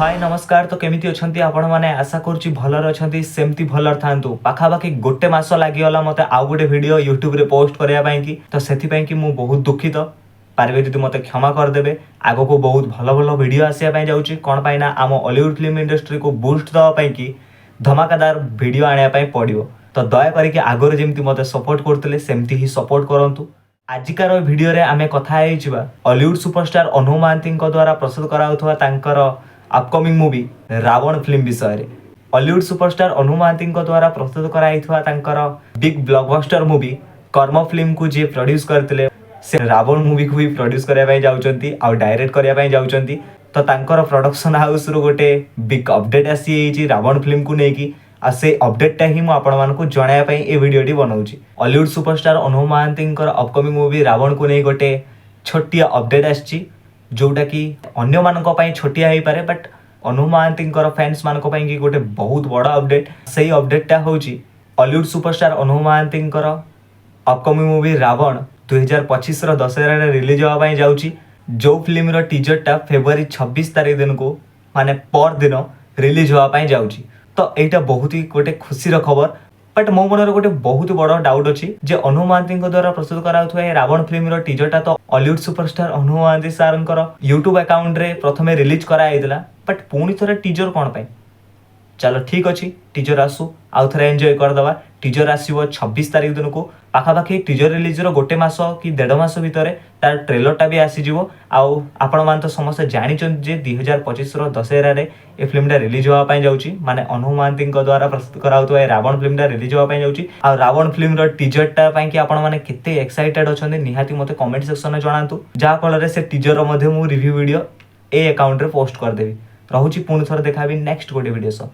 हाय नमस्कार। तो केमिति अछंती आपण माने आशा करूची भलर अछंती सेमती भलर थांतु पाखापाखि गोटे मास लागिगला मते आउ गोटे वीडियो यूट्यूब रे पोस्ट करिया ପାଇଁ कि तो सेथि ପାଇଁ कि मु बहुत दुखित पारबे जदि मते क्षमा कर देबे। आगो को बहुत भलो भलो वीडियो आसिया ପାଇଁ जाउची कोन ପାଇଁ ना आम हॉलीवुड फिल्म इंडस्ट्री को बूस्ट दवा ପାଇଁ कि धमाकादार वीडियो आनिया ପାଇଁ पड़िबो। तो दया करी कि आगोरे जेमति मते सपोर्ट करतले सेमति ही सपोर्ट करंतु। आजिकार वीडियो रे आमे कथा हेइचिबा हॉलीवुड सुपरस्टार अनु महांती द्वारा प्रस्तुत कराउथवा तांकर अपकमिंग मूवी रावण फिल्म विषय रे। हॉलीवुड सुपरस्टार अनु महांती द्वारा प्रस्तुत कराइथवा तांकर बिग ब्लॉकबस्टर मूवी कर्म फिल्म को जे प्रोड्यूस करथिले से रावण मूवी को भी प्रोड्यूस करिया ପାଇଁ जाउचंती आ डायरेक्ट करिया ପାଇଁ जाउचंती। तो तांकर प्रोडक्शन हाउस रो गोटे बिग अपडेट आसी एजी रावण फिल्म को नेकी आ से अपडेट ही मु आपण मानको जणाया ପାଇଁ ए वीडियोटी बनाउची। हॉलीवुड सुपरस्टार अनु महांती अपकमिंग मूवी रावण को नै गोटे छोटिया अपडेट आछि जोटा कि अन्य मानक ପାଇଁ छोटिया हेई पारे बट अनु महांती फैंस मानक ପାଇଁ कि गोटे बहुत बड़ा अपडेट। सही अपडेटटा होची हॉलीवुड सुपरस्टार अनु महांती अपकमिंग मूवी रावण 2025 रो दशहरा रे रिलीज होवा ପାଇଁ जाउची। जो फिल्म रो टीजरटा फेब्रुआरी 26 तारिख दिन को माने पर दिन रिलीज होवा ପାଇଁ जाउची। तो एटा बहुत ही गोटे खुशी रो खबर। बट मो मन गोटे बहुत बड़ डाउट अच्छी जे अनु महांती द्वारा प्रस्तुत कराउथवा रावण फिल्म रो टीजरटा तो हॉलीवुड सुपरस्टार अनु महांती सारंकर यूट्यूब अकाउंट रे प्रथमे रिलीज कराइदिला बट पुणी थरे टीजर कोन पाई। चलो ठीक अच्छी टीजर आसू आउ थे एंजॉय करदवा। टीजर आसो 26 तारिख दिन को पाखापाखि टीजर रिलीज रो गोटे मास कि 1.5 मास भितर तार ट्रेलरटा भी आसीजिवो। आपण मान तो समस्त जानिछन जे 2025 रो दशहरा रे ए फिल्मटा रिलीज होवा ପାଇଁ जाउची माने अनु महांती द्वारा प्रस्तुत कराउथवा रावण फिल्मटा रिलीज होवा ପାଇଁ जाउची। आ रावण फिल्म रो टीजरटा ପାଇଁ कि आपण माने केते एक्साइटेड अछन निहाती मते कमेंट सेक्शन में जणांतु जा फल रे से टीजर रो मध्ये मु रिव्यू वीडियो ए अकाउंट रे पोस्ट कर देबी। रहूची पुणी थोर देखाबी नेक्स्ट गोटे वीडियो सो।